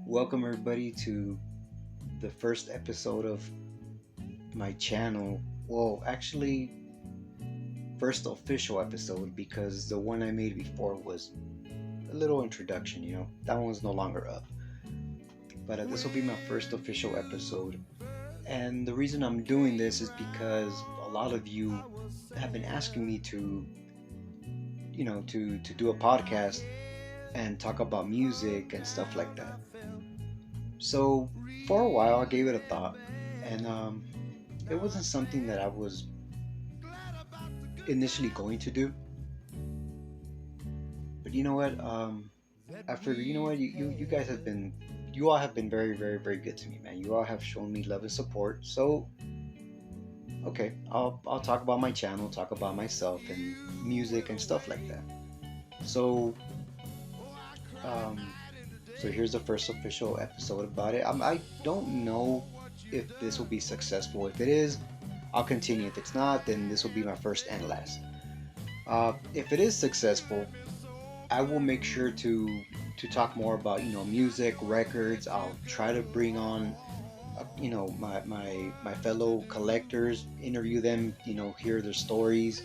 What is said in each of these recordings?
Welcome everybody to the first episode of my channel. Well, actually, first official episode because the one I made before was a little introduction, That one's no longer up. But this will be my first official episode. And the reason I'm doing this is because a lot of you have been asking me to do a podcast and talk about music and stuff like that. So for a while, I gave it a thought, and it wasn't something that I was initially going to do. But you know what? I figured, you guys you all have been very, very, very good to me, man. You all have shown me love and support. So okay, I'll talk about my channel, talk about myself and music and stuff like that. So um, so here's the first official episode about it. I don't know if this will be successful. If it is, I'll continue. If it's not, then this will be my first and last. If it is successful, I will make sure to talk more about music, records. I'll try to bring on my fellow collectors, interview them, hear their stories.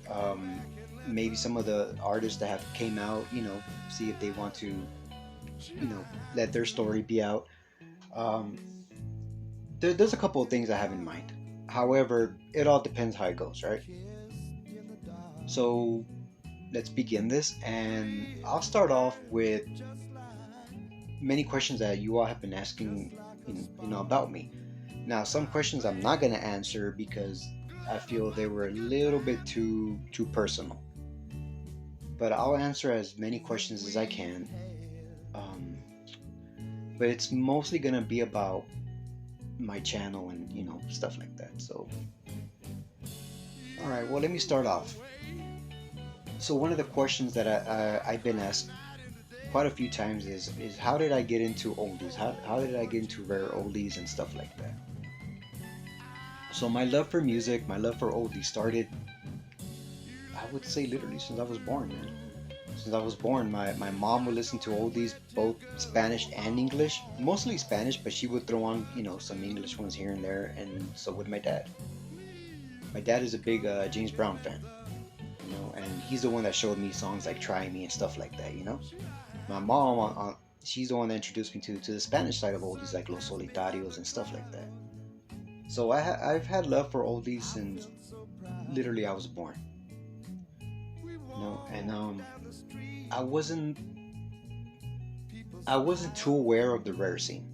Um, Maybe some of the artists that have came out, see if they want to let their story be out. Um, there's a couple of things I have in mind. However, it all depends how it goes, right? So let's begin this, and I'll start off with many questions that you all have been asking, about me. Now, some questions I'm not gonna answer because I feel they were a little bit too personal. But I'll answer as many questions as I can. Um, but it's mostly gonna be about my channel and stuff like that. So, all right. Well, let me start off. So one of the questions that I've been asked quite a few times is how did I get into oldies? How did I get into rare oldies and stuff like that? So my love for music, my love for oldies started, I would say, literally since I was born, man. Since I was born, my mom would listen to oldies, both Spanish and English, mostly Spanish, but she would throw on, some English ones here and there, and so would my dad. My dad is a big James Brown fan, and he's the one that showed me songs like "Try Me" and stuff like that. My mom, she's the one that introduced me to the Spanish side of oldies, like Los Solitarios and stuff like that. So I've had love for oldies since literally I was born. And I wasn't I wasn't too aware of the rare scene.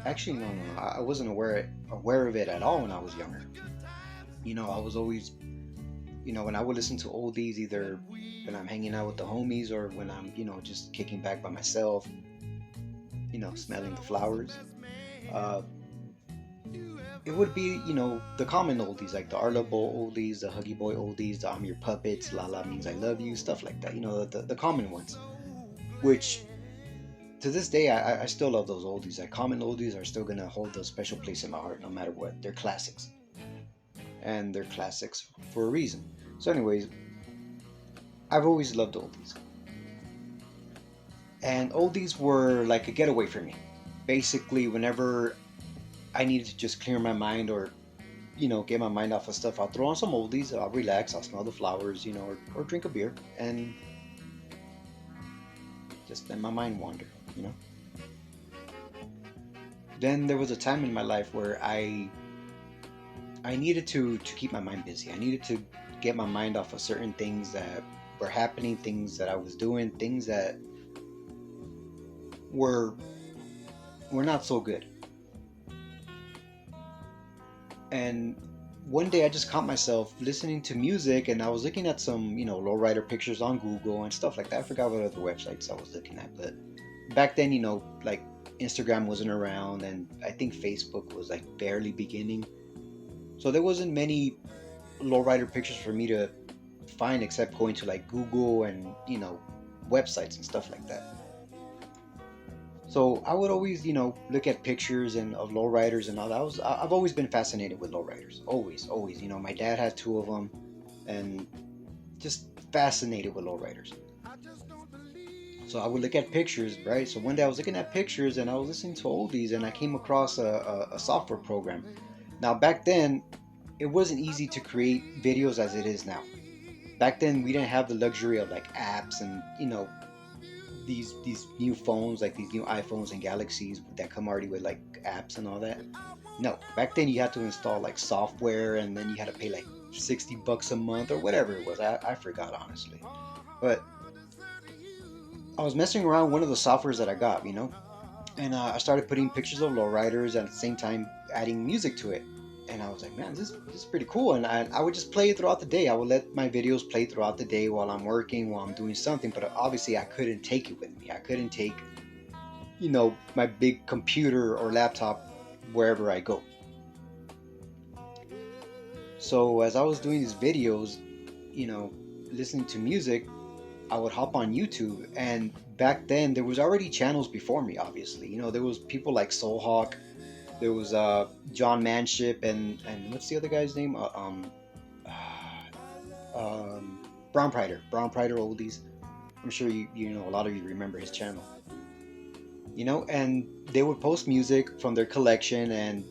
Actually, no, I wasn't aware of it at all when I was younger. I was always, when I would listen to oldies, either when I'm hanging out with the homies or when I'm, just kicking back by myself, smelling the flowers. Uh, it would be, the common oldies, like the Arlo Bowl oldies, the Huggy Boy oldies, the I'm Your Puppets, La La Means I Love You, stuff like that, the common ones. Which, to this day, I still love those oldies. Like, common oldies are still going to hold a special place in my heart no matter what. They're classics. And they're classics for a reason. So anyways, I've always loved oldies. And oldies were like a getaway for me. Basically, whenever I needed to just clear my mind or, get my mind off of stuff, I'll throw on some oldies, I'll relax, I'll smell the flowers, or drink a beer and just let my mind wander, Then there was a time in my life where I needed to keep my mind busy. I needed to get my mind off of certain things that were happening, things that I was doing, things that were not so good. And one day I just caught myself listening to music, and I was looking at some, lowrider pictures on Google and stuff like that. I forgot what other websites I was looking at, but back then, like Instagram wasn't around, and I think Facebook was like barely beginning. So there wasn't many lowrider pictures for me to find except going to like Google and, websites and stuff like that. So I would always, look at pictures and of lowriders and all that. I've always been fascinated with lowriders. Always. My dad had two of them, and just fascinated with lowriders. So I would look at pictures, right? So one day I was looking at pictures and I was listening to oldies, and I came across a software program. Now back then, it wasn't easy to create videos as it is now. Back then, we didn't have the luxury of like apps and these new phones, like these new iPhones and Galaxies that come already with like apps and all that. No, back then you had to install like software, and then you had to pay like $60 a month or whatever it was. I forgot honestly, but I was messing around with one of the softwares that I got, and I started putting pictures of lowriders and at the same time adding music to it. And I was like, man, this is pretty cool. And I would just play it throughout the day. I would let my videos play throughout the day while I'm working, while I'm doing something. But obviously, I couldn't take it with me. I couldn't take, my big computer or laptop wherever I go. So as I was doing these videos, you know, listening to music, I would hop on YouTube, and back then there was already channels before me. Obviously, there was people like Soulhawk, there was John Manship, and what's the other guy's name? Brown Prider, oldies. I'm sure a lot of you remember his channel. And they would post music from their collection, and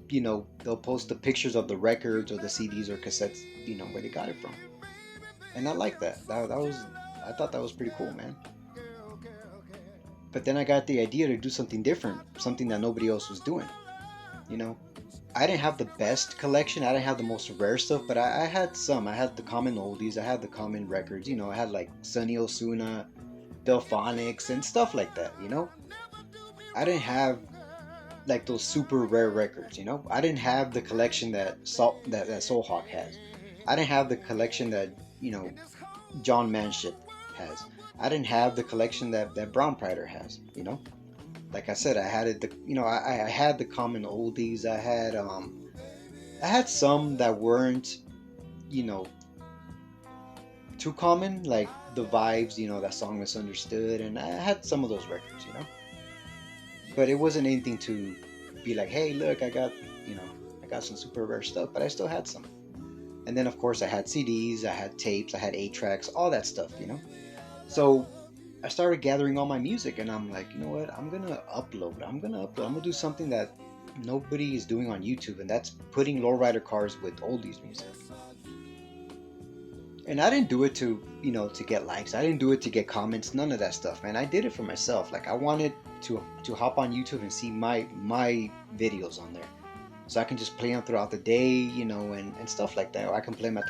they'll post the pictures of the records or the CDs or cassettes, where they got it from. And I like that. I thought that was pretty cool, man. But then I got the idea to do something different, something that nobody else was doing. You know, I didn't have the best collection. I didn't have the most rare stuff, but I had some. I had the common oldies. I had the common records. I had like Sonny Osuna, Delphonics, and stuff like that. I didn't have like those super rare records. I didn't have the collection that Soulhawk has. I didn't have the collection that John Manship has. I didn't have the collection that Brown Prider has. Like I said, I had it. I had the common oldies. I had some that weren't you know too common, like the vibes. That song Misunderstood, and I had some of those records. But it wasn't anything to be like, hey, look, I got some super rare stuff, but I still had some. And then of course I had CDs, I had tapes, I had 8 tracks, all that stuff. So I started gathering all my music, and I'm like, you know what? I'm gonna upload. I'm gonna do something that nobody is doing on YouTube, and that's putting lowrider cars with oldies music. And I didn't do it to get likes. I didn't do it to get comments. None of that stuff, man. I did it for myself. Like I wanted to hop on YouTube and see my videos on there, so I can just play them throughout the day, and stuff like that. Or I can play them at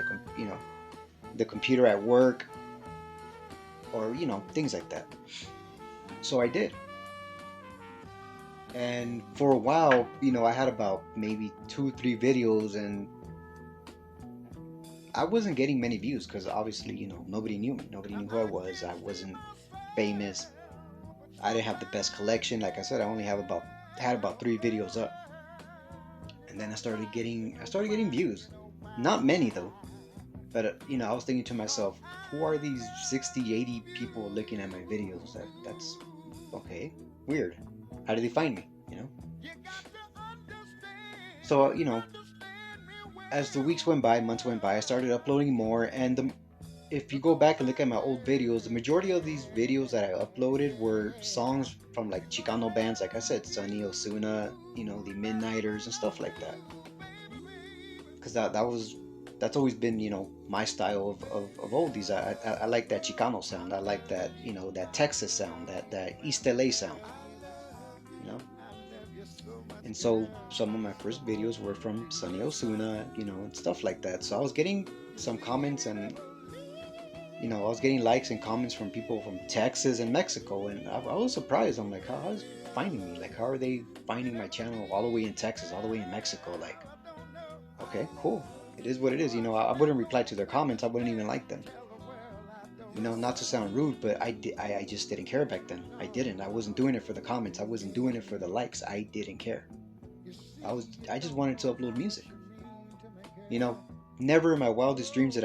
the computer at work, or things like that. So I did. And for a while, I had about maybe 2 3 videos, and I wasn't getting many views because obviously, nobody knew me. Nobody knew who I was. I wasn't famous. I didn't have the best collection. Like I said, I only had about 3 videos up. And then I started getting views. Not many though. But I was thinking to myself, who are these 60, 80 people looking at my videos? That's okay. Weird. How did they find me? So as the weeks went by, months went by, I started uploading more, and if you go back and look at my old videos, the majority of these videos that I uploaded were songs from like Chicano bands, like I said, Sonny Osuna, the Midnighters and stuff like that. Because that's always been my style of oldies. I like that Chicano sound. I like that that Texas sound, that East LA sound. You know, and so some of my first videos were from Sonny Osuna, and stuff like that. So I was getting some comments, and I was getting likes and comments from people from Texas and Mexico, and I was surprised. I'm like, how's finding me? Like, how are they finding my channel all the way in Texas, all the way in Mexico? Like, okay, cool. It is what it is. I wouldn't reply to their comments. I wouldn't even like them. Not to sound rude, but I just didn't care back then. I didn't. I wasn't doing it for the comments. I wasn't doing it for the likes. I didn't care. I just wanted to upload music. You know, Never in my wildest dreams did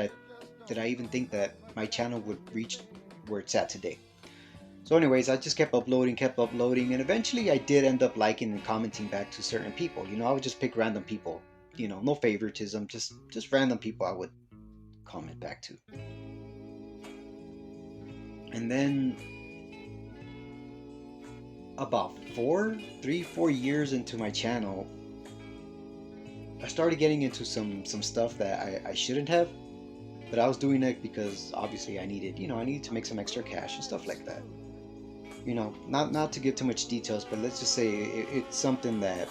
I even think that my channel would reach where it's at today. So anyways, I just kept uploading, and eventually I did end up liking and commenting back to certain people. I would just pick random people, no favoritism, just random people I would comment back to. And then about 4 years into my channel, I started getting into some stuff that I shouldn't have, but I was doing it because obviously I needed to make some extra cash and stuff like that. Not to give too much details, but let's just say it's something that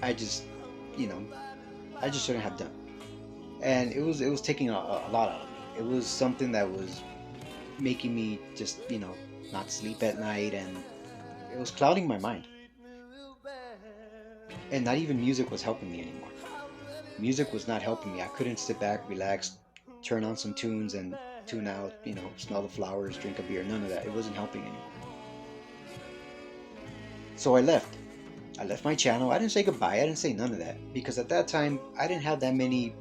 I just, you know, I just shouldn't have done, and it was taking a lot out of me. It was something that was making me just, not sleep at night, and it was clouding my mind. And not even music was helping me anymore. Music was not helping me. I couldn't sit back, relax, turn on some tunes and tune out, smell the flowers, drink a beer. None of that. It wasn't helping anymore. So I left. I left my channel. I didn't say goodbye. I didn't say none of that because at that time I didn't have that many.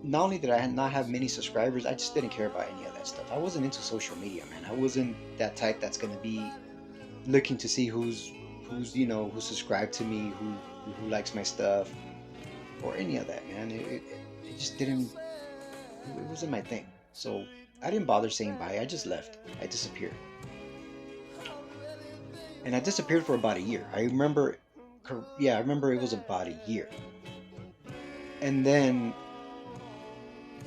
Not only did I not have many subscribers, I just didn't care about any of that stuff. I wasn't into social media, man. I wasn't that type that's gonna be looking to see who's subscribed to me, who likes my stuff, or any of that, man. It just didn't. It wasn't my thing. So I didn't bother saying bye. I just left. I disappeared, and I disappeared for about a year. I remember, yeah, I remember it was about a year. And then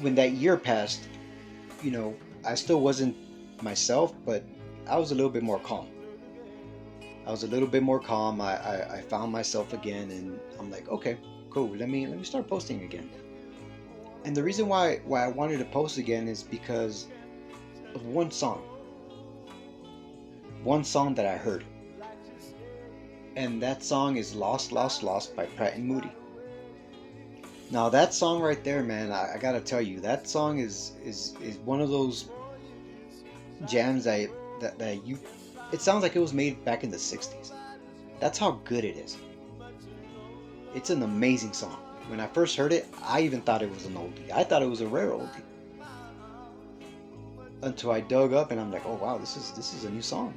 when that year passed, I still wasn't myself, but I was a little bit more calm. I was a little bit more calm. I found myself again, and I'm like, okay, cool. Let me start posting again. And the reason why I wanted to post again is because of one song that I heard, and that song is "Lost, Lost, Lost" by Pratt and Moody. Now that song right there, man, I gotta tell you, that song is one of those jams that you. It sounds like it was made back in the '60s. That's how good it is. It's an amazing song. When I first heard it, I even thought it was an oldie. I thought it was a rare oldie until I dug up and I'm like, oh wow, this is a new song.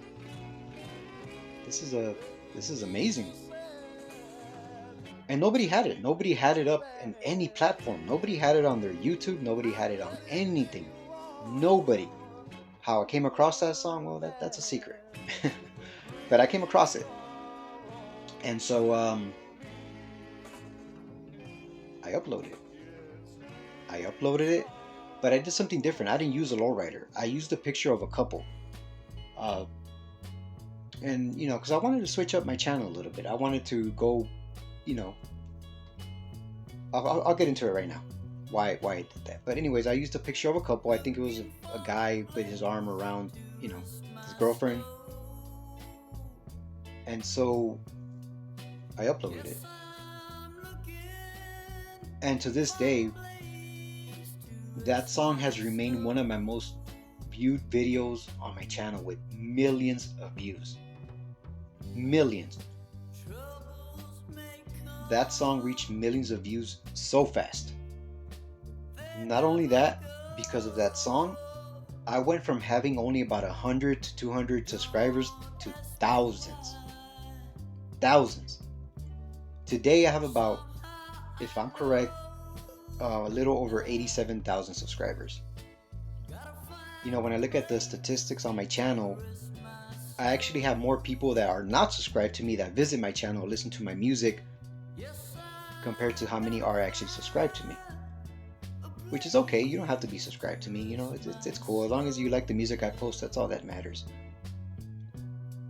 This is a this is amazing. And nobody had it. Nobody had it up in any platform. Nobody had it on their YouTube. Nobody had it on anything. Nobody. How I came across that song, well, that's a secret. But I came across it, and so I uploaded it. I uploaded it, but I did something different. I didn't use a lowrider. I used a picture of a couple, uh, and because I wanted to switch up my channel a little bit. I wanted to go, you know, I'll get into it right now. Why I did that. But anyways, I used a picture of a couple. I think it was a guy with his arm around, his girlfriend, and so I uploaded it. And to this day, that song has remained one of my most viewed videos on my channel with millions of views. Millions. That song reached millions of views so fast. Not only that, because of that song, I went from having only about 100 to 200 subscribers to thousands. Thousands. Today I have about, if I'm correct, a little over 87,000 subscribers. When I look at the statistics on my channel, I actually have more people that are not subscribed to me that visit my channel, listen to my music, compared to how many are actually subscribed to me. Which is okay. You don't have to be subscribed to me. It's cool. As long as you like the music I post, that's all that matters.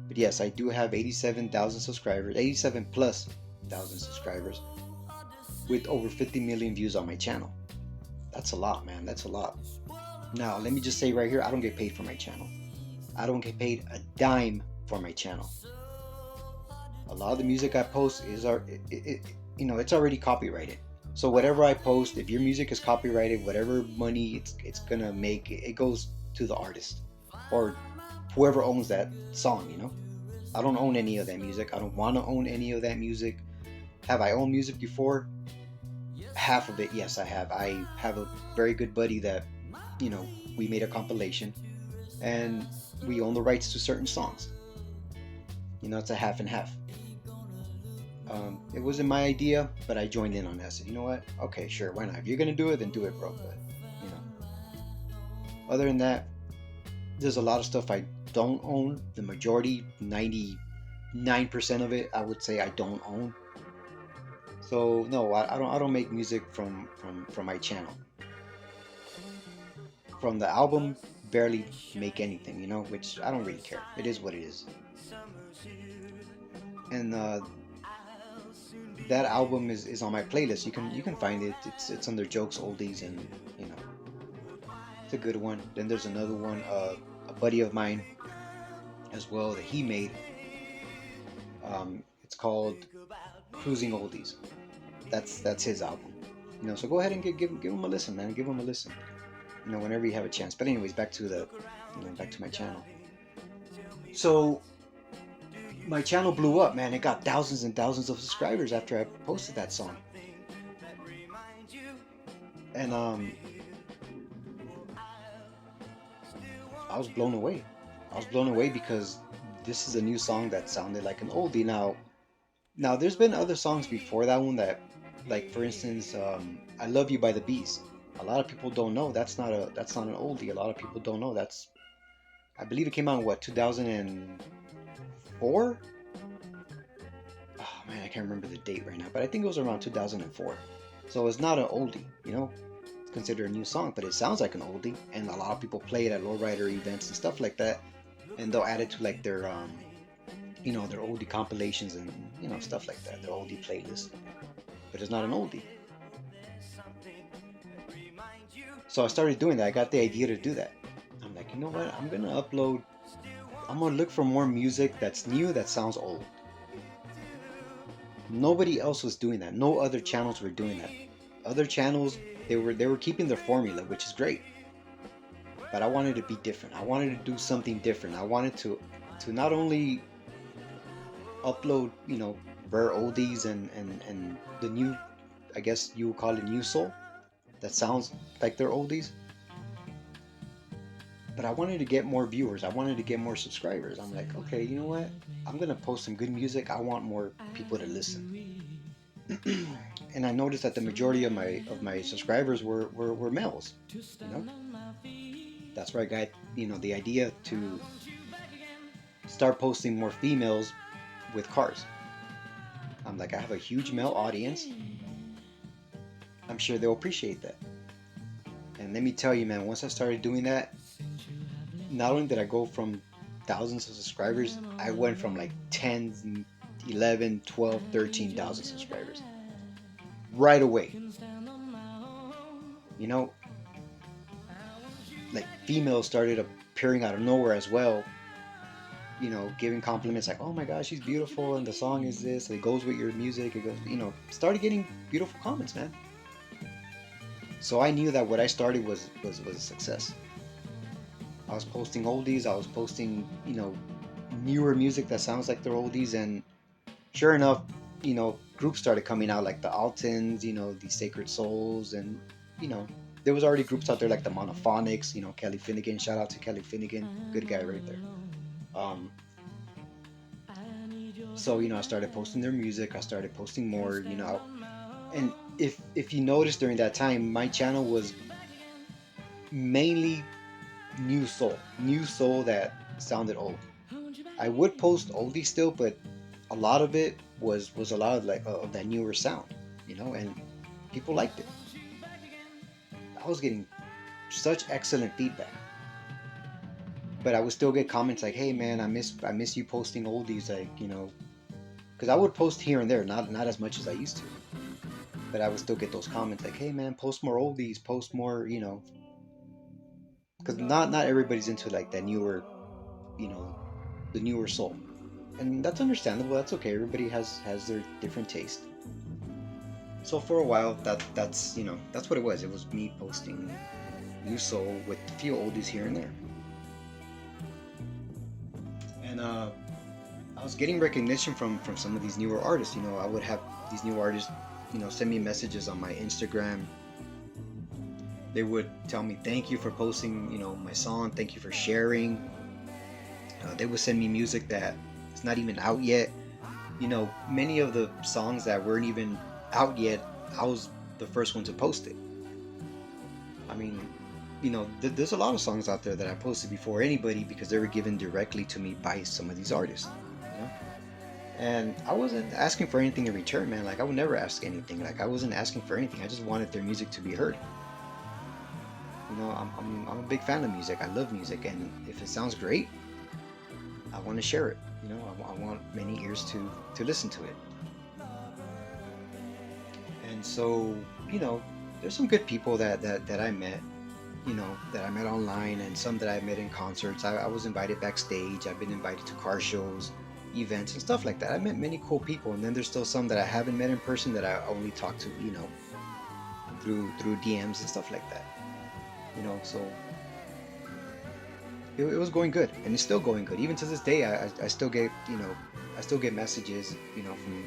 But yes, I do have 87,000 subscribers, 87 plus thousand subscribers, with over 50 million views on my channel. That's a lot, man. That's a lot. Now, let me just say right here, I don't get paid for my channel. I don't get paid a dime for my channel. A lot of the music I post is it's already copyrighted. So whatever I post, if your music is copyrighted, whatever money it's gonna make, it goes to the artist or whoever owns that song. I don't own any of that music. I don't want to own any of that music. Have I owned music before? Half of it, yes, I have. I have a very good buddy that, we made a compilation, and we own the rights to certain songs. It's a half and half. It wasn't my idea, but I joined in on that. I said, you know what? Okay, sure, why not? If you're gonna do it, then do it, bro. But other than that, there's a lot of stuff I don't own. The majority, 90, 9% of it I would say I don't own. So no, I don't make music from my channel. From the album, barely make anything, which I don't really care. It is what it is. And that album is on my playlist. You can find it. It's under jokes, oldies, and you know it's a good one. Then there's another one, a buddy of mine as well that he made. It's called Cruising Oldies. That's his album. So go ahead and give him a listen, man. Give him a listen. Whenever you have a chance. But anyways, back to my channel. So my channel blew up, man. It got thousands and thousands of subscribers after I posted that song. And I was blown away. I was blown away because this is a new song that sounded like an oldie. Now there's been other songs before that one that, like for instance, "I Love You" by the Bees. A lot of people don't know that's not an oldie. A lot of people don't know I believe it came out in what, 2004? Oh man, I can't remember the date right now, but I think it was around 2004. So it's not an oldie, It's considered a new song, but it sounds like an oldie, and a lot of people play it at lowrider events and stuff like that, and they'll add it to like their their oldie compilations and stuff like that, their oldie playlist. But it's not an oldie. So I started doing that. I got the idea to do that. I'm like, you know what? I'm gonna look for more music that's new that sounds old. Nobody else was doing that. No other channels were doing that. Other channels, they were keeping their formula, which is great. But I wanted to be different. I wanted to do something different. I wanted to not only upload, rare oldies and the new, I guess you would call it new soul, that sounds like they're oldies. But I wanted to get more viewers. I wanted to get more subscribers. I'm like, okay, you know what? I'm gonna post some good music. I want more people to listen. And I noticed that the majority of my subscribers were males. That's where I got the idea to start posting more females with cars. I'm like, I have a huge male audience. I'm sure they'll appreciate that. And let me tell you, man, once I started doing that, not only did I go from thousands of subscribers, I went from like 10, 11, 12, 13,000 subscribers right away. Like females started appearing out of nowhere as well, giving compliments like, oh my gosh, she's beautiful, and the song is this, it goes with your music, it goes, started getting beautiful comments, man. So I knew that what I started was a success. I was posting oldies, I was posting, newer music that sounds like they're oldies, and sure enough, groups started coming out like the Altons, the Sacred Souls, and, there was already groups out there like the Monophonics, Kelly Finnegan, shout out to Kelly Finnegan, good guy right there. So, I started posting their music, I started posting more, and if you notice during that time, my channel was mainly new soul that sounded old. I would post oldies still, but a lot of it was a lot of like of that newer sound, and people liked it. I was getting such excellent feedback, but I would still get comments like, "Hey man, I miss you posting oldies," like because I would post here and there, not as much as I used to, but I would still get those comments like, "Hey man, post more oldies, post more," because not everybody's into like that newer, the newer soul, and that's understandable. That's okay. Everybody has their different taste. So for a while, that's that's what it was. It was me posting new soul with a few oldies here and there, and I was getting recognition from some of these newer artists. I would have these new artists, send me messages on my Instagram. They would tell me, thank you for posting, my song. Thank you for sharing. They would send me music that is not even out yet. Many of the songs that weren't even out yet, I was the first one to post it. I mean, there's a lot of songs out there that I posted before anybody because they were given directly to me by some of these artists. And I wasn't asking for anything in return, man. Like I would never ask anything. Like I wasn't asking for anything. I just wanted their music to be heard. I'm a big fan of music. I love music, and if it sounds great, I want to share it. I want many ears to listen to it. And so, you know, there's some good people that I met, that I met online, and some that I met in concerts. I was invited backstage. I've been invited to car shows, events, and stuff like that. I met many cool people, and then there's still some that I haven't met in person that I only talk to, through DMs and stuff like that. So it was going good, and it's still going good. Even to this day, I still get, messages,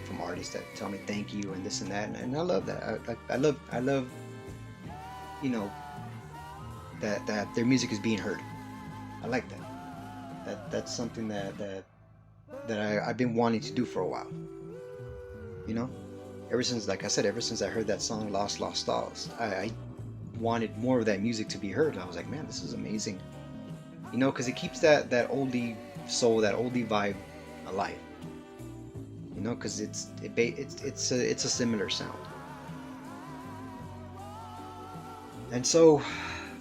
from artists that tell me thank you and this and that, and I love that. I love, you know, that their music is being heard. I like that. That's something I've been wanting to do for a while. You know, ever since, like I said, ever since I heard that song "Lost Lost Stars," I wanted more of that music to be heard. I was like, man, this is amazing. Because it keeps that oldie soul, that oldie vibe alive. Because it's a similar sound. And so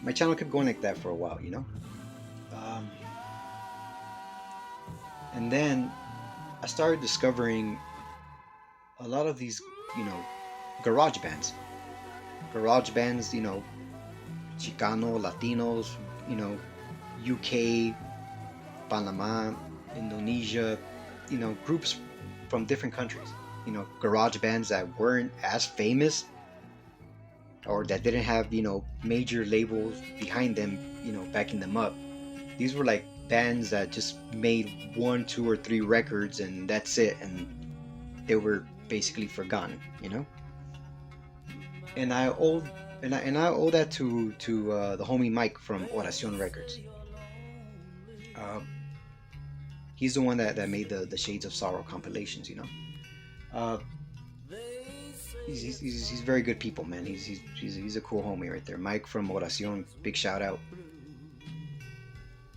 my channel kept going like that for a while. Um, and then I started discovering a lot of these, you know, garage bands. Garage bands, Chicano, Latinos, you know, UK, Panama, Indonesia, groups from different countries. Garage bands that weren't as famous or that didn't have, major labels behind them, backing them up. These were like bands that just made one, two, or three records and that's it, and they were basically forgotten. And I owe that to the homie Mike from Oracion Records. Uh, he's the one that made the Shades of Sorrow compilations. Uh, he's very good people, man. He's a cool homie right there. Mike from Oracion, big shout out.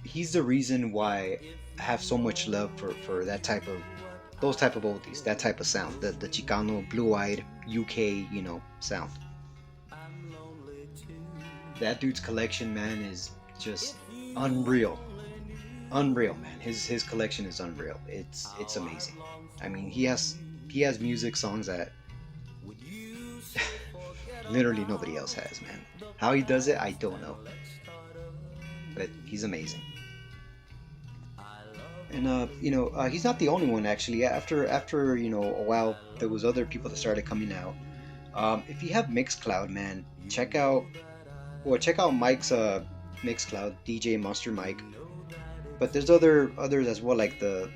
He's the reason why I have so much love for those type of oldies, that type of sound, the Chicano, blue-eyed UK, sound. That dude's collection, man, is just unreal. Unreal, man. His collection is unreal. It's amazing. I mean, he has music songs that literally nobody else has, man. How he does it, I don't know, but he's amazing. And he's not the only one actually. After a while, there was other people that started coming out. If you have Mixcloud, man, check out Mike's Mixcloud, DJ Monster Mike. But there's others as well, like the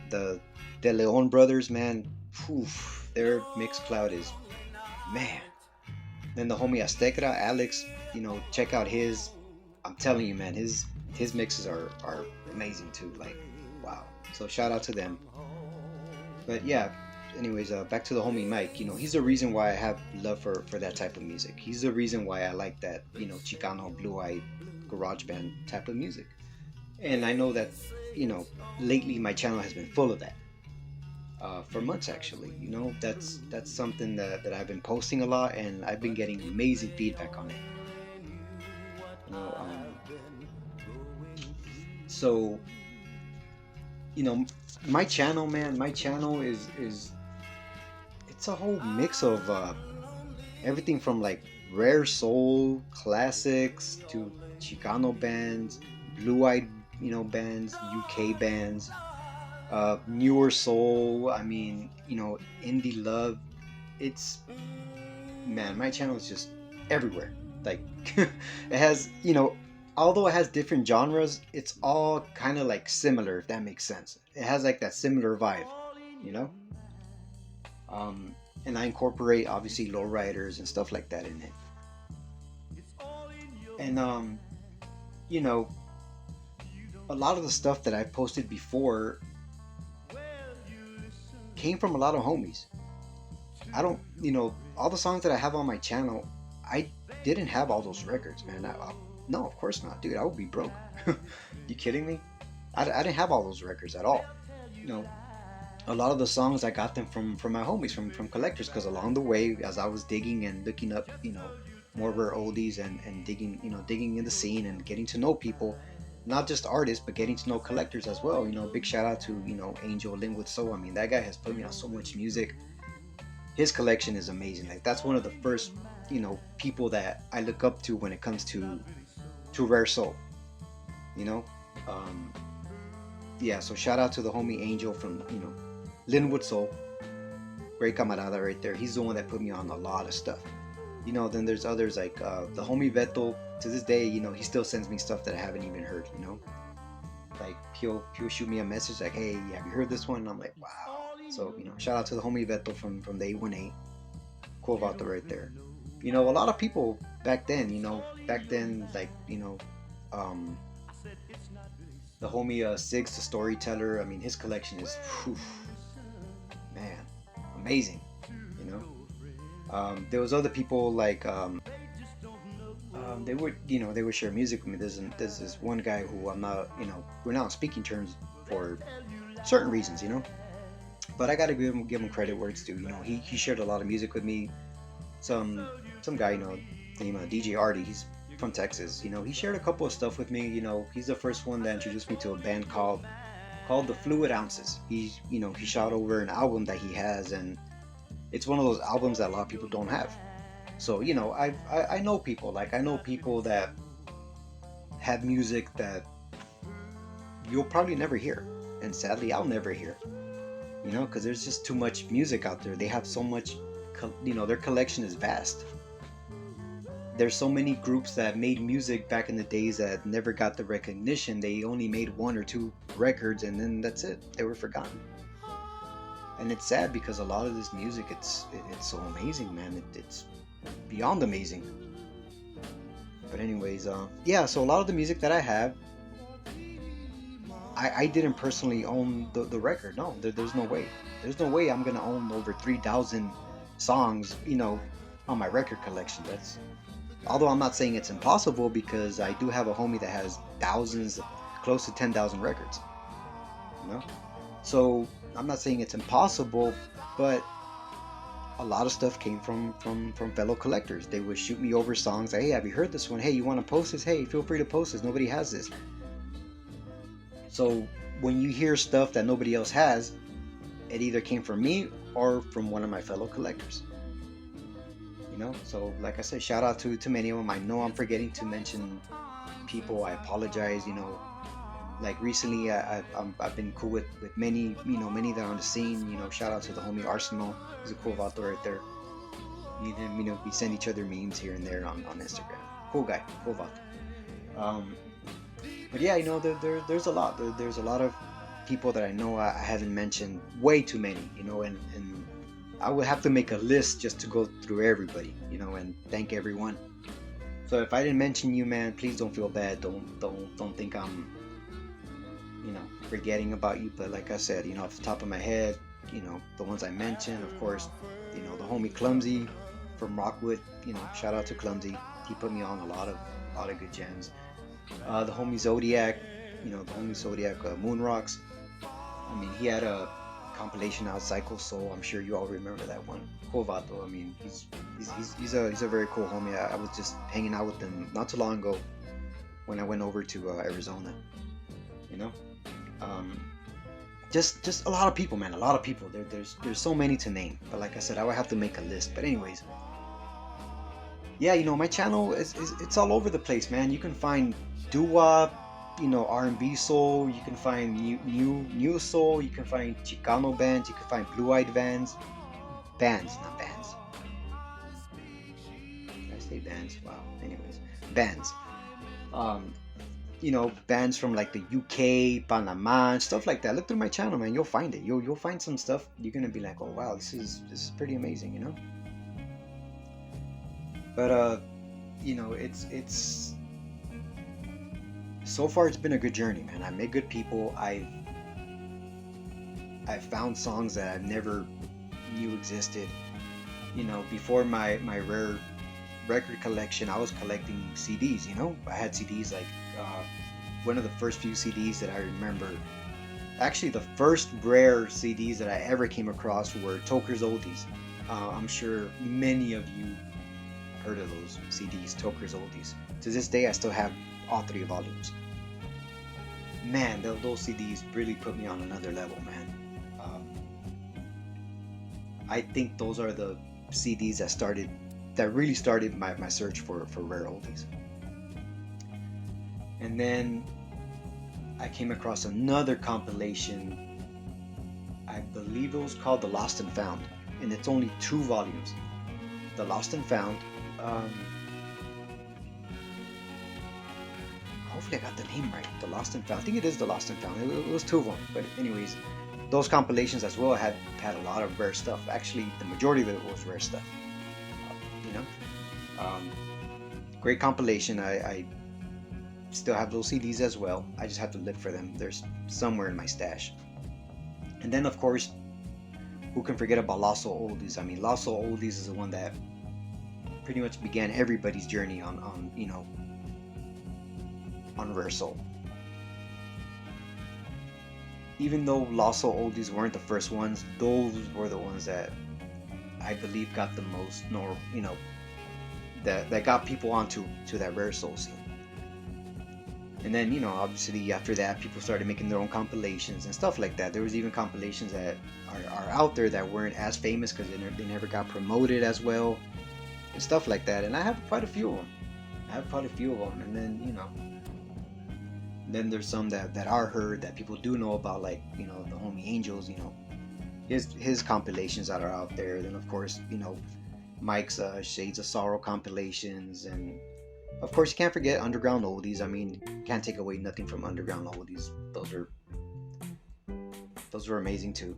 De Leon brothers, man. Oof, their Mixcloud is, man. Then the homie Azteca, Alex, check out his. I'm telling you, man, his mixes are amazing too. Like, wow. So shout out to them. But yeah, anyways, back to the homie Mike. He's the reason why I have love for that type of music. He's the reason why I like that, Chicano, blue-eyed, garage band type of music. And I know that, lately my channel has been full of that. For months actually. That's something that I've been posting a lot, and I've been getting amazing feedback on it. You know, um, so my channel, man, my channel is it's a whole mix of everything from like rare soul classics to Chicano bands, blue-eyed bands, UK bands, newer soul. I mean, indie love. It's, man, my channel is just everywhere. Like it has, although it has different genres, it's all kind of like similar, if that makes sense. It has like that similar vibe, you know. And I incorporate obviously lowriders and stuff like that in it. And you know, a lot of the stuff that I posted before came from a lot of homies. I don't, all the songs that I have on my channel, I didn't have all those records, man. No, of course not, dude. I would be broke. You kidding me? I didn't have all those records at all. You know, A lot of the songs I got them from my homies, from collectors, because along the way, as I was digging and looking up, more of our oldies, and digging, digging in the scene and getting to know people, not just artists, but getting to know collectors as well. Big shout out to Angel Linwood Soul. I mean, that guy has put me on so much music. His collection is amazing. Like, that's one of the first people that I look up to when it comes to rare soul. You know, um, yeah. So shout out to the homie Angel from Linwood Soul. Great camarada right there. He's the one that put me on a lot of stuff. Then there's others like the homie Beto. To this day, he still sends me stuff that I haven't even heard. Like he'll shoot me a message like, "Hey, have you heard this one?" And I'm like, "Wow." So shout out to the homie Beto from the 818. Cool vato right there. A lot of people back then. Like um, the homie Sigs the storyteller. I mean, his collection is, whew, man, amazing. You know. There was other people like they would share music with me. There's this one guy who I'm not we're not on speaking terms for certain reasons. But I gotta give him credit where it's due. He shared a lot of music with me. Some some guy named DJ Artie. He's from Texas. He shared a couple of stuff with me. He's the first one that introduced me to a band called the Fluid Ounces. He shot over an album that he has, and it's one of those albums that a lot of people don't have. So I know people, like I know people that have music that you'll probably never hear, and sadly I'll never hear. Because there's just too much music out there. They have so much, their collection is vast. There's so many groups that made music back in the days that never got the recognition. They only made one or two records, and then that's it. They were forgotten. And it's sad because a lot of this music, it's so amazing, man. It's beyond amazing. But anyways, yeah. So a lot of the music that I have, I didn't personally own the record. No, there's no way. There's no way I'm gonna own over 3,000 songs, on my record collection. Although I'm not saying it's impossible, because I do have a homie that has thousands, close to 10,000 records. So I'm not saying it's impossible, but a lot of stuff came from fellow collectors. They would shoot me over songs. Hey, have you heard this one? Hey, you want to post this? Hey, feel free to post this. Nobody has this. So when you hear stuff that nobody else has, it either came from me or from one of my fellow collectors. So like I said, shout out to many of them. I know I'm forgetting to mention people. I apologize. Like recently, I've been cool with many, many that are on the scene. Shout out to the homie Arsenal. He's a cool vato right there. Me and him, we send each other memes here and there on Instagram. Cool guy, cool vato. But yeah, there's a lot. There's a lot of people that I know I haven't mentioned. Way too many, and I would have to make a list just to go through everybody, and thank everyone. So if I didn't mention you, man, please don't feel bad. Don't think I'm forgetting about you. But like I said, off the top of my head, the ones I mentioned, of course, the homie Clumsy from Rockwood, shout out to Clumsy. He put me on a lot of good gems. The homie Zodiac, Moon Rocks. I mean, he had a compilation out, Cycle Soul. I'm sure you all remember that one. Cool vato. I mean, he's a very cool homie. I was just hanging out with him not too long ago when I went over to Arizona. Just a lot of people, man. A lot of people. There's so many to name. But like I said, I would have to make a list. But anyways, yeah, my channel is it's all over the place, man. You can find doo-wop, R&B soul. You can find new soul. You can find Chicano bands. You can find blue-eyed bands, not bands. Did I say bands? Wow. Anyways, bands. Bands from like the UK, Panama, stuff like that. Look through my channel, man. You'll find it. You'll find some stuff. You're gonna be like, oh wow, this is pretty amazing, But it's so far it's been a good journey, man. I met good people. I've found songs that I've never knew existed. Before my rare record collection, I was collecting CDs. I had CDs like one of the first few CDs that I remember Actually, the first rare CDs that I ever came across were Toker's Oldies. I'm sure many of you heard of those CDs, Toker's Oldies. To this day, I still have all three volumes. Man, those CDs really put me on another level, man. Um, I think those are the CDs that really started my search for rare oldies. And then I came across another compilation. I believe it was called The Lost and Found, and it's only 2 volumes. The Lost and Found. Um, Hopefully, I got the name right. The Lost and Found. I think it is The Lost and Found. It was 2 of them, but anyways, those compilations as well had a lot of rare stuff. Actually, the majority of it was rare stuff. You know, um, great compilation. I still have those CDs as well. I just have to look for them. There's somewhere in my stash. And then, of course, who can forget about Lost Soul Oldies? I mean, Lost Soul Oldies is the one that pretty much began everybody's journey on Rare Soul. Even though Lost Soul Oldies weren't the first ones, those were the ones that I believe got the most, that got people onto that Rare Soul scene. And then, obviously after that, people started making their own compilations and stuff like that. There was even compilations that are out there that weren't as famous because they never got promoted as well and stuff like that. And I have quite a few of them. And then there's some that are heard that people do know about, like, the homie Angels, his compilations that are out there. Then of course, Mike's Shades of Sorrow compilations, and of course you can't forget Underground Oldies. I mean, can't take away nothing from Underground Oldies. Those were amazing too.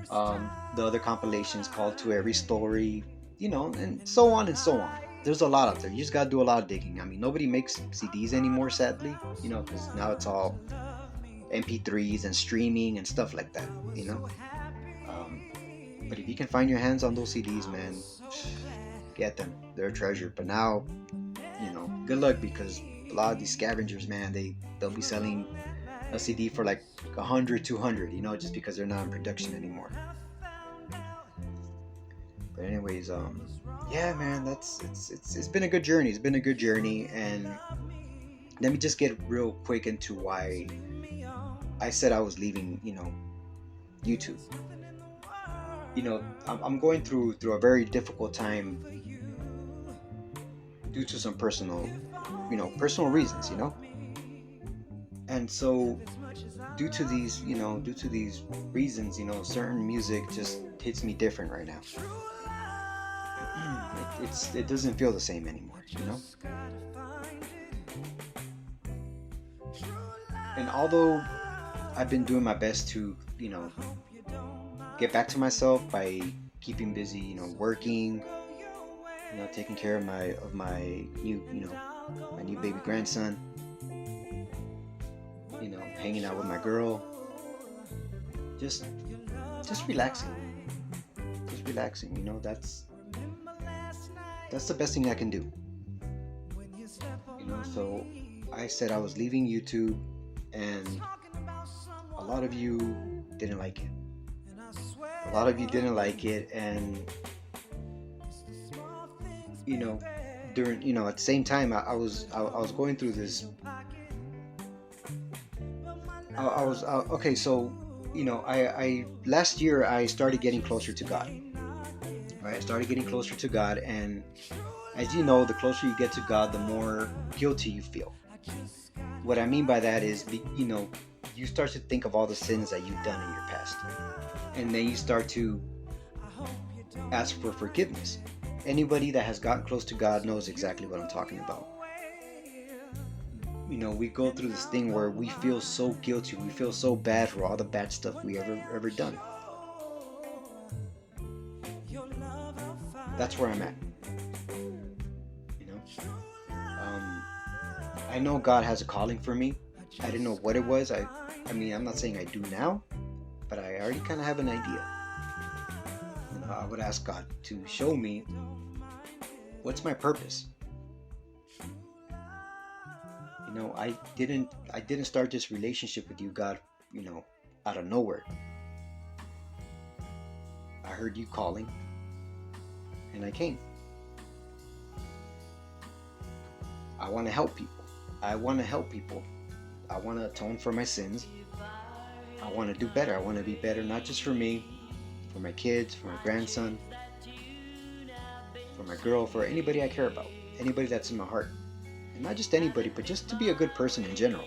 The other compilations called To Every Story, and so on and so on. There's a lot out there. You just gotta do a lot of digging. I mean, nobody makes CDs anymore, sadly, because now it's all MP3s and streaming and stuff like that, Um, but if you can find your hands on those CDs, man, get them. They're a treasure. But now, good luck, because a lot of these scavengers, man, they'll be selling a CD for like 100, 200, just because they're not in production anymore. But anyways, yeah, man, it's been a good journey. It's been a good journey, and let me just get real quick into why I said I was leaving, YouTube. I'm going through a very difficult time due to some personal reasons, and so due to these reasons, certain music just hits me different right now. It doesn't feel the same anymore, And although I've been doing my best to, get back to myself by keeping busy, working, taking care of my new, my new baby grandson, hanging out with my girl, just relaxing, that's the best thing I can do, so I said I was leaving YouTube, and a lot of you didn't like it. And during at the same time, I was going through this. I was okay. So I last year I started getting closer to God. Right, I started getting closer to God, and as you know, the closer you get to God, the more guilty you feel. What I mean by that is, you start to think of all the sins that you've done in your past, and then you start to ask for forgiveness. Anybody that has gotten close to God knows exactly what I'm talking about. We go through this thing where we feel so guilty, we feel so bad for all the bad stuff we ever done. That's where I'm at. I know God has a calling for me. I didn't know what it was. I mean, I'm not saying I do now, but I already kind of have an idea. I would ask God to show me what's my purpose. I didn't start this relationship with you, God, out of nowhere, I heard you calling, and I came. I want to help people. I want to help people. I want to atone for my sins. I want to do better. I want to be better, not just for me, for my kids, for my grandson, for my girl, for anybody I care about, anybody that's in my heart. And not just anybody, but just to be a good person in general.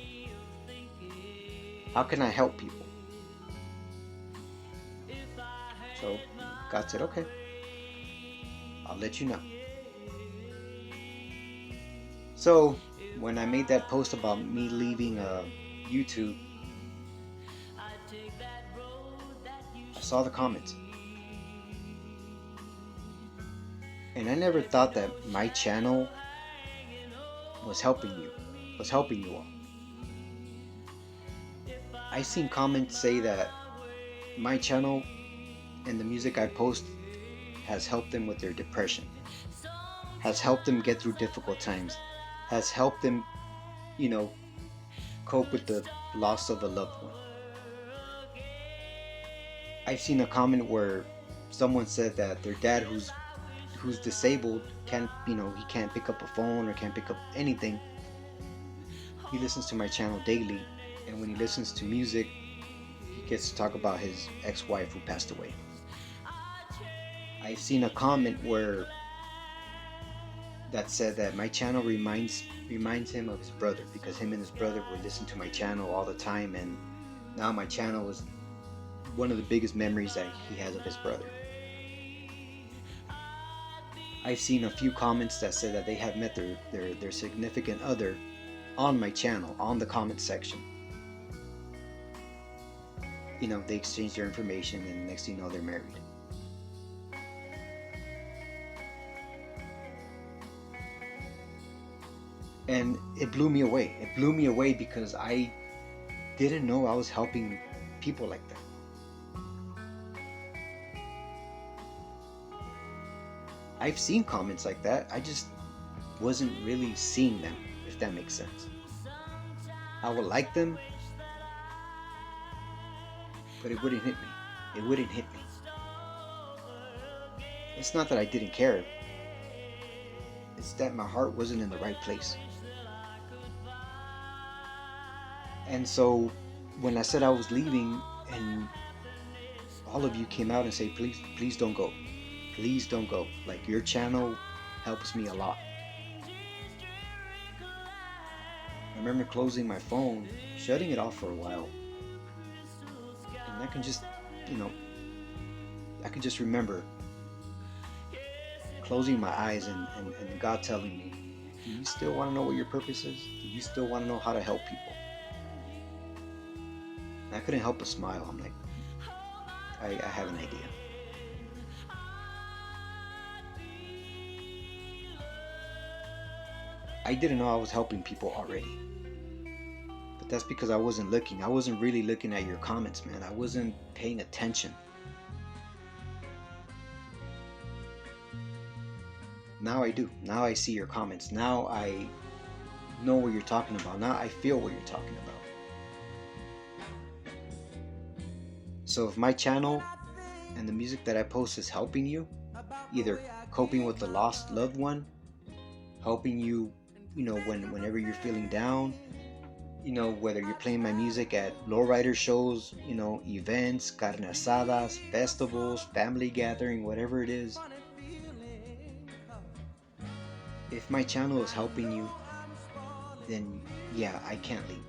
How can I help people? So God said, okay, I'll let you know. So when I made that post about me leaving YouTube, I saw the comments. And I never thought that my channel was helping you all. I seen comments say that my channel and the music I post has helped them with their depression, has helped them get through difficult times, has helped them, cope with the loss of a loved one. I've seen a comment where someone said that their dad, who's disabled, he can't pick up a phone or can't pick up anything. He listens to my channel daily, and when he listens to music, he gets to talk about his ex-wife who passed away. I've seen a comment that said that my channel reminds him of his brother, because him and his brother would listen to my channel all the time, and now my channel is one of the biggest memories that he has of his brother. I've seen a few comments that said that they have met their significant other on my channel, on the comment section. They exchange their information, and next thing you know, they're married. And it blew me away. It blew me away because I didn't know I was helping people like that. I've seen comments like that. I just wasn't really seeing them, if that makes sense. I would like them, but it wouldn't hit me. It wouldn't hit me. It's not that I didn't care. It's that my heart wasn't in the right place. And so when I said I was leaving, and all of you came out and say, please don't go. Please don't go. Like, your channel helps me a lot. I remember closing my phone, shutting it off for a while. And I can just, remember closing my eyes and God telling me, do you still want to know what your purpose is? Do you still want to know how to help people? And I couldn't help but smile. I'm like, I have an idea. I didn't know I was helping people already. But that's because I wasn't looking. I wasn't really looking at your comments, man. I wasn't paying attention. Now I do. Now I see your comments. Now I know what you're talking about. Now I feel what you're talking about. So if my channel and the music that I post is helping you, either coping with the lost loved one, helping you, whenever you're feeling down, whether you're playing my music at lowrider shows, events, carne asadas, festivals, family gathering, whatever it is. If my channel is helping you, then yeah, I can't leave.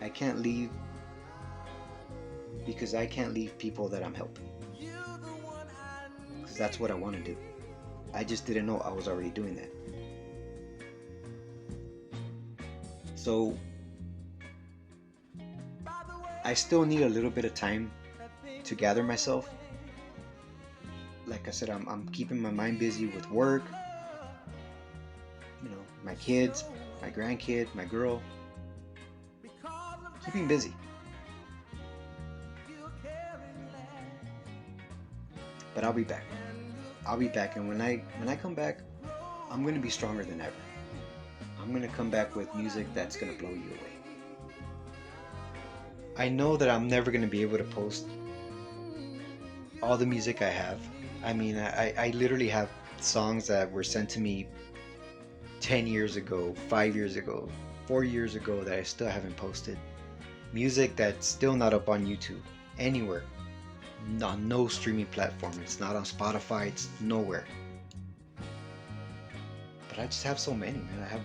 I can't leave because I can't leave people that I'm helping. Because that's what I want to do. I just didn't know I was already doing that. So I still need a little bit of time to gather myself. Like I said, I'm keeping my mind busy with work, my kids, my grandkid, my girl. Keeping busy. But I'll be back. And when I come back, I'm gonna be stronger than ever. I'm gonna come back with music that's gonna blow you away. I know that I'm never gonna be able to post all the music I have. I mean, I literally have songs that were sent to me 10 years ago, 5 years ago, 4 years ago that I still haven't posted. Music that's still not up on YouTube anywhere, on no streaming platform. It's not on Spotify, it's nowhere. But I just have so many, man. I have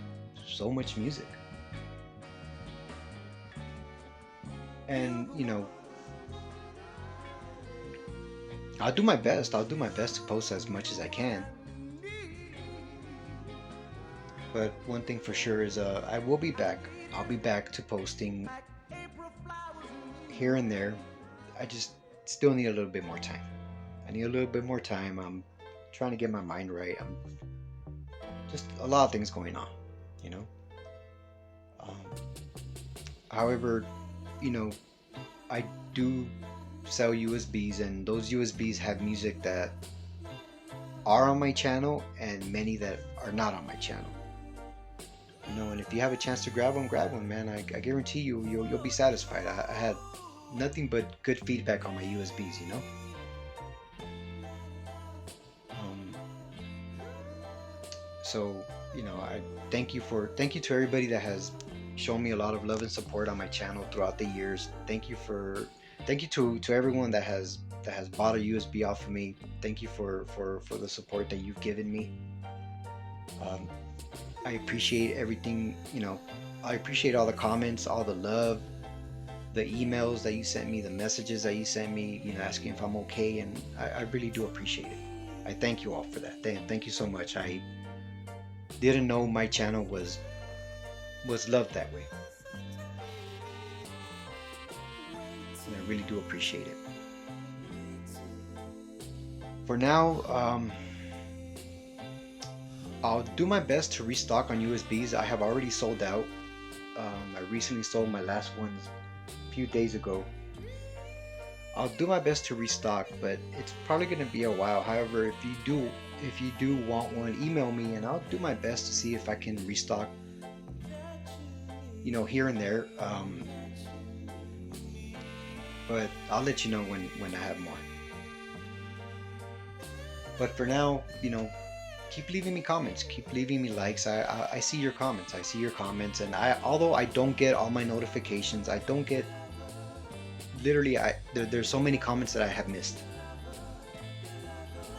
so much music. And, I'll do my best. I'll do my best to post as much as I can. But one thing for sure is I will be back. I'll be back to posting here and there. I just still need a little bit more time. I need a little bit more time. I'm trying to get my mind right. I'm just a lot of things going on, you know. Um, However, you know, I do sell USBs, and those USBs have music that are on my channel and many that are not on my channel. And if you have a chance to grab one, man. I guarantee you'll be satisfied. I had nothing but good feedback on my USBs. Um, so I thank you to everybody that has shown me a lot of love and support on my channel throughout the years. Thank you to everyone that has bought a USB off of me. Thank you for the support that you've given me. Um, I appreciate everything. I appreciate all the comments, all the love, the emails that you sent me, the messages that you sent me, asking if I'm okay, and I really do appreciate it. I thank you all for that. Thank you so much. I didn't know my channel was loved that way, and I really do appreciate it. For now, I'll do my best to restock on USBs. I have already sold out. I recently sold my last ones a few days ago. I'll do my best to restock, but it's probably going to be a while. However, if you do want one, email me and I'll do my best to see if I can restock, here and there. But I'll let you know when I have more. But for now, keep leaving me comments, keep leaving me likes. I see your comments. I see your comments, and although I don't get all my notifications, I don't get literally there's so many comments that I have missed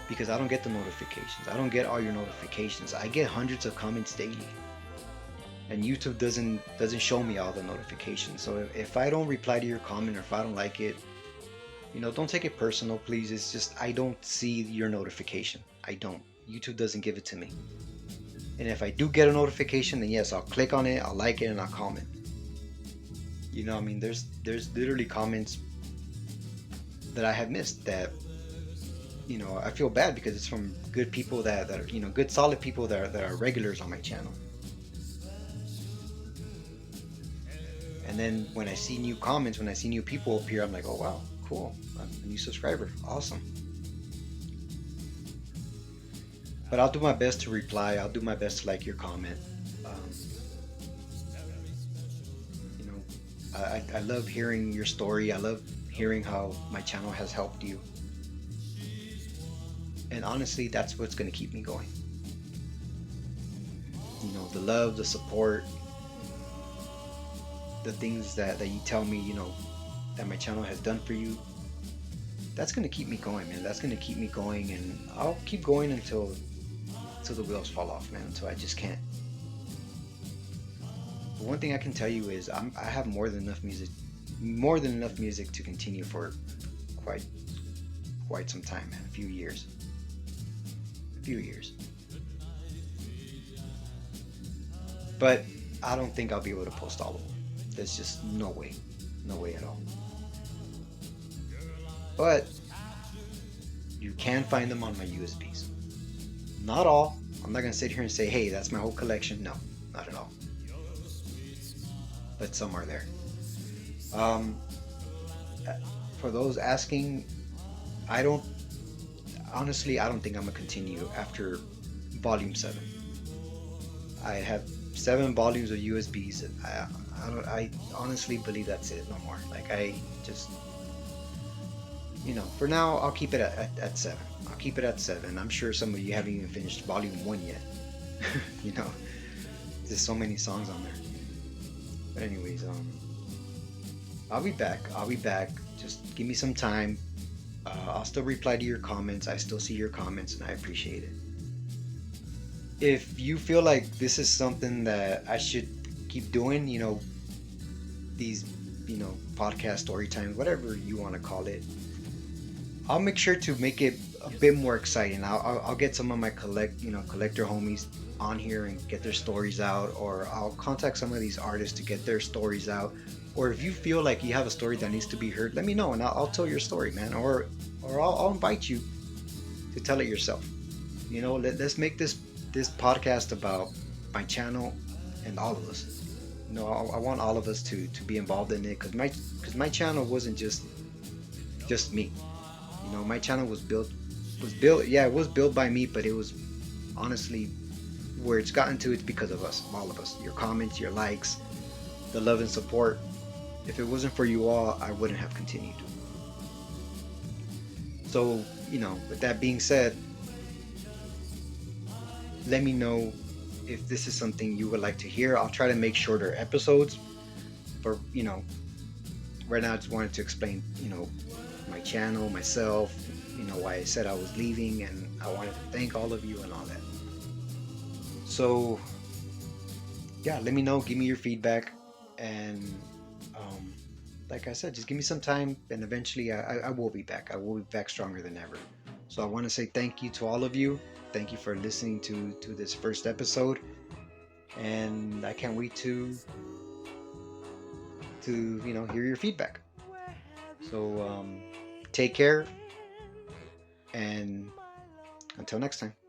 because I don't get the notifications. I don't get all your notifications. I get hundreds of comments daily, and YouTube doesn't show me all the notifications. So if I don't reply to your comment, or if I don't like it, don't take it personal, please. It's just I don't see your notification. I don't. YouTube doesn't give it to me. And if I do get a notification, then yes, I'll click on it, I'll like it, and I'll comment. There's literally comments that I have missed that, I feel bad because it's from good people that are, good solid people that are regulars on my channel. And then when I see new comments, when I see new people appear, I'm like, oh wow, cool, I'm a new subscriber, awesome. But I'll do my best to reply. I'll do my best to like your comment. I love hearing your story. I love hearing how my channel has helped you. And honestly, that's what's going to keep me going. The love, the support, the things that you tell me, that my channel has done for you. That's going to keep me going, man. That's going to keep me going, and I'll keep going until the wheels fall off, man, until I just can't. But one thing I can tell you is I have more than enough music to continue for quite some time, man. A few years. But I don't think I'll be able to post all of them. There's just no way at all. But you can find them on my USBs. Not all. I'm not going to sit here and say, hey, that's my whole collection. No, not at all. But some are there. For those asking, I don't think I'm going to continue after volume 7. I have 7 volumes of USBs. I honestly believe that's it. No more. Like I just, for now, I'll keep it at seven. I'll keep it at seven. I'm sure some of you haven't even finished volume one yet. you know, there's so many songs on there. But anyways, I'll be back. I'll be back. Just give me some time. I'll still reply to your comments. I still see your comments, and I appreciate it. If you feel like this is something that I should keep doing, these, podcast story times, whatever you want to call it, I'll make sure to make it a bit more exciting. I'll get some of my collector homies on here and get their stories out, or I'll contact some of these artists to get their stories out. Or if you feel like you have a story that needs to be heard, let me know and I'll tell your story, man. Or I'll invite you to tell it yourself. Let's make this podcast about my channel and all of us. I want all of us to be involved in it because my channel wasn't just me. My channel was built. Yeah, it was built by me, but it was honestly where it's gotten to. It's because of us, all of us. Your comments, your likes, the love and support. If it wasn't for you all, I wouldn't have continued. So, with that being said, let me know if this is something you would like to hear. I'll try to make shorter episodes. For right now I just wanted to explain, my channel, myself, why I said I was leaving, and I wanted to thank all of you and all that. So yeah, let me know, give me your feedback, and like I said, just give me some time, and eventually I will be back. I will be back stronger than ever. So I want to say thank you to all of you. Thank you for listening to this first episode, and I can't wait to hear your feedback. So take care, and until next time.